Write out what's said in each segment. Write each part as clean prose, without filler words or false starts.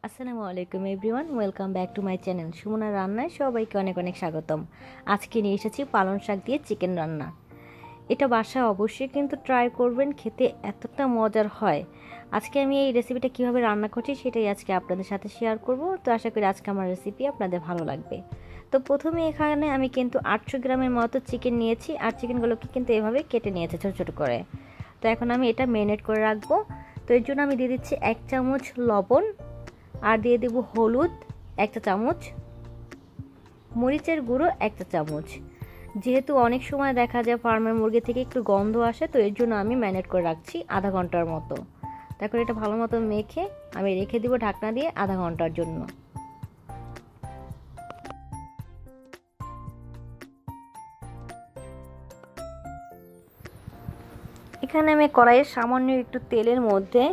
আসসালামু আলাইকুম everyone, welcome back to my channel Sumana রান্নায় সবাইকে অনেক অনেক স্বাগতম। আজকে নিয়ে এসেছি পালং শাক দিয়ে চিকেন রান্না। এটা বাসায় অবশ্যই কিন্তু ট্রাই করবেন, খেতে এতটা মজার হয়। আজকে আমি এই রেসিপিটা কিভাবে রান্না করছি সেটাই আজকে আপনাদের সাথে শেয়ার করব। তো আশা করি আজকে আমার রেসিপি আপনাদের ভালো লাগবে। তো প্রথমে এখানে আমি কিন্তু 800 গ্রামের মতো চিকেন নিয়েছি, আর চিকেনগুলোকে কিন্তু এভাবে কেটে নিয়েছি ছোটো ছোটো করে। তো এখন আমি এটা ম্যারিনেট করে রাখবো। তো এর জন্য আমি দিয়ে দিচ্ছি 1 চামচ লবণ, আর দিয়ে দেব হলুদ 1 চা চামচ, মরিচের গুঁড়ো 1 চা চামচ। যেহেতু অনেক সময় দেখা যায় ফার্মের মুরগি থেকে একটু গন্ধ আসে, তো এর জন্য আমি ম্যারিনেট করে রাখছি আধা ঘন্টার মতো। তারপর এটা ভালো মতো মেখে আমি রেখে দিব ঢাকনা দিয়ে আধা ঘন্টার জন্য। এখানে আমি কড়াইয়ে সামান্য একটু তেলের মধ্যে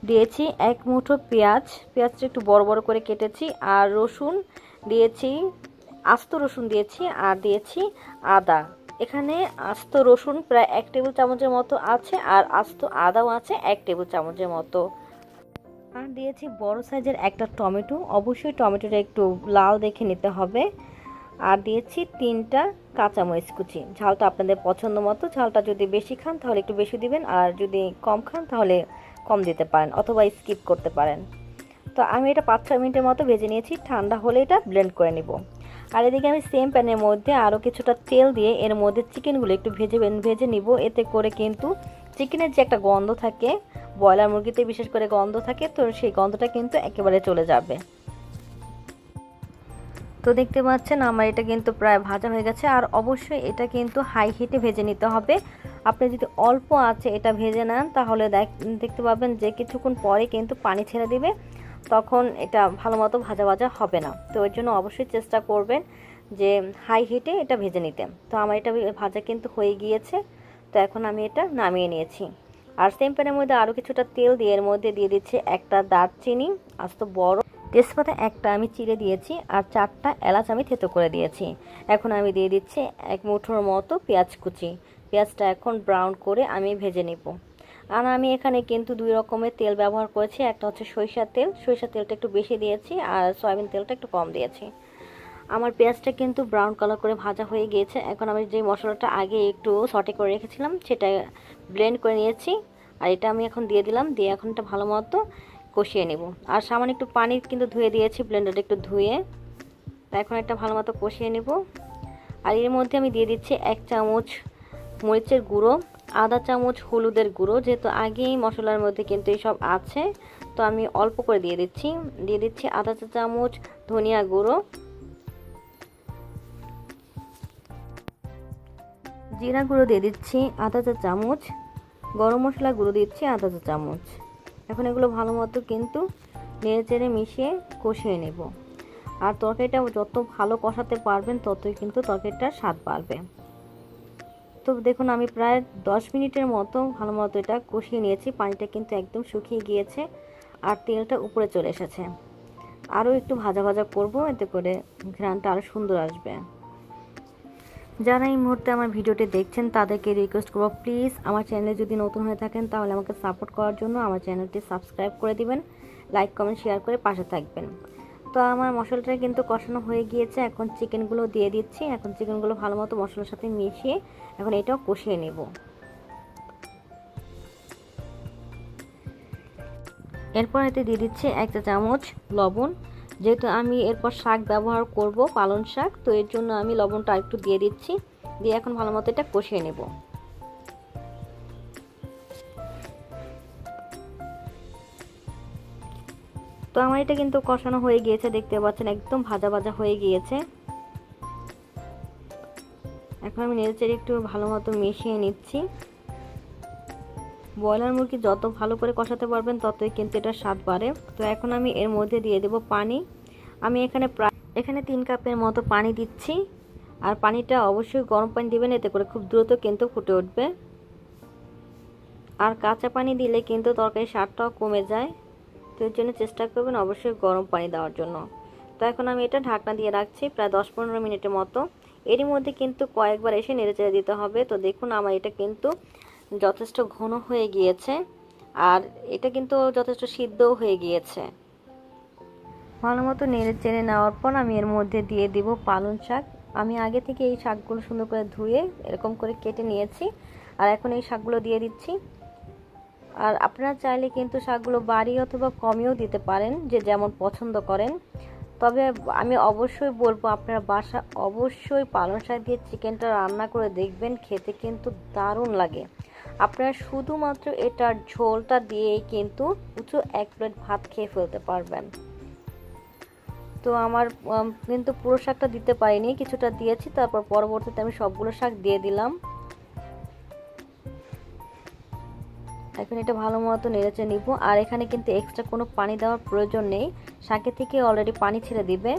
দিয়েছি 1 মুঠো পেঁয়াজটা একটু বড় বড় করে কেটেছি, আর রসুন দিয়েছি, আস্ত রসুন দিয়েছি, আর দিয়েছি আদা। এখানে আস্ত রসুন প্রায় 1 টেবিল চামচের মতো আছে, আর আস্ত আদাও আছে 1 টেবিল চামচের মতো। আর দিয়েছি বড় সাইজের একটা টমেটো, অবশ্যই টমেটোটা একটু লাল দেখে নিতে হবে। আর দিয়েছি 3টা কাঁচামরিচ কুচি। ঝালটা আপনাদের পছন্দ মতো, ঝালটা যদি বেশি খান তাহলে একটু বেশি দিবেন, আর যদি কম খান তাহলে কম দিতে পারেন অথবা স্কিপ করতে পারেন। তো আমি এটা 5-6 মিনিটের মতো ভেজে নিয়েছি, ঠান্ডা হলে এটা ব্লেন্ড করে নিব। আর এদিকে আমি সেম প্যানের মধ্যে আরও কিছুটা তেল দিয়ে এর মধ্যে চিকেনগুলো একটু ভেজে নিব। এতে করে কিন্তু চিকেনের যে একটা গন্ধ থাকে, ব্রয়লার মুরগিতে বিশেষ করে গন্ধ থাকে, তো সেই গন্ধটা কিন্তু একেবারে চলে যাবে। তো দেখতে পাচ্ছেন আমার এটা কিন্তু প্রায় ভাজা হয়ে গেছে। আর অবশ্যই এটা কিন্তু হাই হিটে ভেজে নিতে হবে। আপনি যদি অল্প আছে এটা ভেজে নেন তাহলে দেখতে পাবেন যে কিছুক্ষণ পরে কিন্তু পানি ছেড়ে দিবে, তখন এটা ভালো মতো ভাজা ভাজা হবে না। তো এর জন্য অবশ্যই চেষ্টা করবেন যে হাই হিটে এটা ভেজে নিতে। তো আমার এটা ভাজা কিন্তু হয়ে গিয়েছে। তো এখন আমি এটা নামিয়ে নিয়েছি। আর সেম প্যানের মধ্যে আরও কিছুটা তেল দিয়ে এর মধ্যে দিয়ে দিচ্ছি একটা দারচিনি, আস্ত বড় তেজপাতা একটা আমি চিড়ে দিয়েছি, আর 4টা এলাচ আমি থেতো করে দিয়েছি। এখন আমি দিয়ে দিচ্ছি 1 মুঠোর মতো পেঁয়াজ কুচি। পেঁয়াজটা এখন ব্রাউন করে আমি ভেজে নিব। আর আমি এখানে কিন্তু 2 রকমের তেল ব্যবহার করেছি। একটা হচ্ছে সরিষার তেলটা একটু বেশি দিয়েছি, আর সয়াবিন তেলটা একটু কম দিয়েছি। আমার পেঁয়াজটা কিন্তু ব্রাউন কালার করে ভাজা হয়ে গিয়েছে। এখন আমি যে মশলাটা আগে একটু সটে করে রেখেছিলাম সেটা ব্লেন্ড করে নিয়েছি, আর এটা আমি এখন দিয়ে দিলাম। দিয়ে এখন এটা ভালো মতো কষিয়ে নেব। আর সামান্য একটু পানি কিন্তু ধুয়ে দিয়েছি, ব্লেন্ডারটা একটু ধুয়ে। এখন এটা ভালো মতো কষিয়ে নেব। আর এর মধ্যে আমি দিয়ে দিচ্ছি 1 চামচ মরিচের গুঁড়ো, আধা চামচ হলুদের গুঁড়ো। যেহেতু আগেই মশলার মধ্যে কিন্তু এইসব আছে, তো আমি অল্প করে দিয়ে দিচ্ছি আধা চা চামচ ধনিয়া গুঁড়ো, জিরা গুঁড়ো দিয়ে দিচ্ছি আধা চা চামচ, গরম মশলা গুঁড়ো দিচ্ছি আধা চা চামচ। এখন এগুলো ভালো মতো কিন্তু নেড়ে চেড়ে মিশিয়ে কষিয়ে নেব। আর তরকারিটা যত ভালো কষাতে পারবেন ততই কিন্তু তরকারিটার স্বাদ বাড়বে। তো দেখুন আমি প্রায় 10 মিনিটের মতো ভালো মতো এটা কষিয়ে নিয়েছি। পানিটা কিন্তু একদম শুকিয়ে গিয়েছে, আর তেলটা উপরে চলে এসেছে। আরও একটু ভাজা ভাজা করব, এতে করে ঘ্রাণটা আরও সুন্দর আসবে। যারা এই মুহূর্তে আমার ভিডিওটি দেখছেন তাদেরকে রিকোয়েস্ট করব, প্লিজ আমার চ্যানেলে যদি নতুন হয়ে থাকেন তাহলে আমাকে সাপোর্ট করার জন্য আমার চ্যানেলটি সাবস্ক্রাইব করে দিবেন, লাইক কমেন্ট শেয়ার করে পাশে থাকবেন। তো আমার মশলাটা কিন্তু কষানো হয়ে গিয়েছে। এখন চিকেনগুলো দিয়ে দিচ্ছি। এখন চিকেনগুলো ভালো মতো মশলার সাথে মিশিয়ে এখন এটাও কষিয়ে নেব। এরপর এতে দিয়ে দিচ্ছি 1 চা চামচ লবণ। যেহেতু আমি এরপর শাক ব্যবহার করব, পালং শাক, তো এর জন্য আমি লবণটা একটু দিয়ে দিচ্ছি। দিয়ে এখন ভালো মতো এটা কষিয়ে নেব। তো আমার এটা কিন্তু কষানো হয়ে গিয়েছে, দেখতে পাচ্ছেন একদম ভাজা ভাজা হয়ে গিয়েছে। এখন আমি নেড়েচেড়ে একটু ভালো মতো মিশিয়ে নিচ্ছি। ব্রয়লার মুরগি যত ভালো করে কষাতে পারবেন ততই কিন্তু এটা স্বাদ বাড়ে। তো এখন আমি এর মধ্যে দিয়ে দেব পানি। আমি এখানে 3 কাপের মতো পানি দিচ্ছি। আর পানিটা অবশ্যই গরম পানি দিবেন, এতে করে খুব দ্রুত কিন্তু ফুটে উঠবে। আর কাঁচা পানি দিলে কিন্তু তরকারির স্বাদটাও কমে যায়। তো এর জন্য চেষ্টা করবেন অবশ্যই গরম পানি দেওয়ার জন্য। তো এখন আমি এটা ঢাকনা দিয়ে রাখছি প্রায় 10-15 মিনিটের মতো। এরই মধ্যে কিন্তু কয়েকবার এসে নেড়েচেড়ে দিতে হবে। তো দেখুন আমার এটা কিন্তু যথেষ্ট ঘন হয়ে গিয়েছে, আর এটা কিন্তু যথেষ্ট সিদ্ধও হয়ে গিয়েছে। ভালো মতো নেড়ে চেড়ে নেওয়ার পর আমি এর মধ্যে দিয়ে দিব পালং শাক। আমি আগে থেকে এই শাকগুলো সুন্দর করে ধুয়ে এরকম করে কেটে নিয়েছি, আর এখন এই শাকগুলো দিয়ে দিচ্ছি। আর আপনারা চাইলে কিন্তু শাকগুলো বাড়িয়ে অথবা কমিয়েও দিতে পারেন, যে যেমন পছন্দ করেন। তবে আমি অবশ্যই বলবো আপনারা বাসা অবশ্যই পালং শাক দিয়ে চিকেনটা রান্না করে দেখবেন, খেতে কিন্তু দারুণ লাগে। আপনারা শুধুমাত্র এটার ঝোলটা দিয়েই কিন্তু উঁচু 1 প্লেট ভাত খেয়ে ফেলতে পারবেন। তো আমার কিন্তু পুরো শাকটা দিতে পারিনি, কিছুটা দিয়েছি, তারপর পরবর্তীতে আমি সবগুলো শাক দিয়ে দিলাম। এখন এটা ভালো মতো নেড়েচে নিব। আর এখানে কিন্তু এক্সট্রা কোনো পানি দেওয়ার প্রয়োজন নেই, শাকে থেকে অলরেডি পানি ছেড়ে দিবে।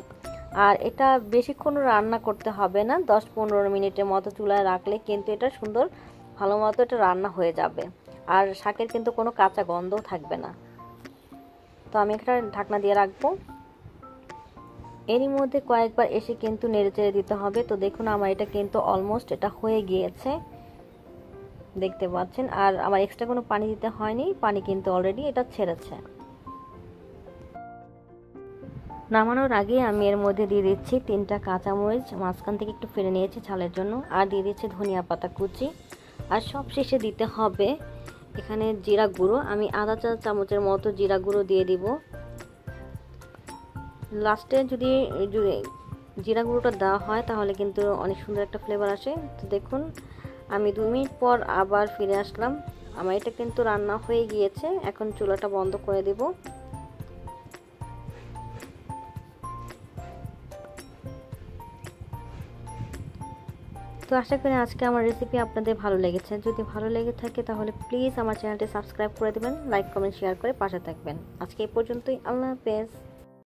আর এটা বেশিক্ষণ রান্না করতে হবে না, 10-15 মিনিটের মতো চুলায় রাখলে কিন্তু এটা সুন্দর ভালো মতো এটা রান্না হয়ে যাবে। আর শাকের কিন্তু কোনো কাঁচা গন্ধও থাকবে না। তো আমি একটা ঢাকনা দিয়ে রাখবো। এরই মধ্যে কয়েকবার এসে কিন্তু নেড়েচেড়ে দিতে হবে। তো দেখুন আমার এটা কিন্তু অলমোস্ট এটা হয়ে গিয়েছে, দেখতে পাচ্ছেন। আর আমার এক্সট্রা কোনো পানি দিতে হয়নি, পানি কিন্তু অলরেডি এটা ছেড়েছে। নামানোর আগে আমি এর মধ্যে দিয়ে দিচ্ছি 3টা কাঁচামরিচ, মাঝখান থেকে একটু ফেলে নিয়েছি ঝালের জন্য, আর দিয়ে দিচ্ছি ধনিয়া পাতা কুচি। আর সব শেষে দিতে হবে এখানে জিরা গুঁড়ো। আমি আধা চা চামচের মতো জিরা গুঁড়ো দিয়ে দিব। লাস্টে যদি জিরা গুঁড়োটা দেওয়া হয় তাহলে কিন্তু অনেক সুন্দর একটা ফ্লেভার আসে। তো দেখুন আমি 2 মিনিট পর আবার ফিরে আসলাম। আমার এটা কিন্তু রান্না হয়ে গিয়েছে, এখন চুলাটা বন্ধ করে দেব। তো আশা করি আজকে আমার রেসিপি আপনাদের ভালো লেগেছে। যদি ভালো লেগে থাকে তাহলে প্লিজ আমার চ্যানেলটি সাবস্ক্রাইব করে দেবেন, লাইক কমেন্ট শেয়ার করে পাশে থাকবেন। আজকে এই পর্যন্তই, আল্লাহ হাফেজ।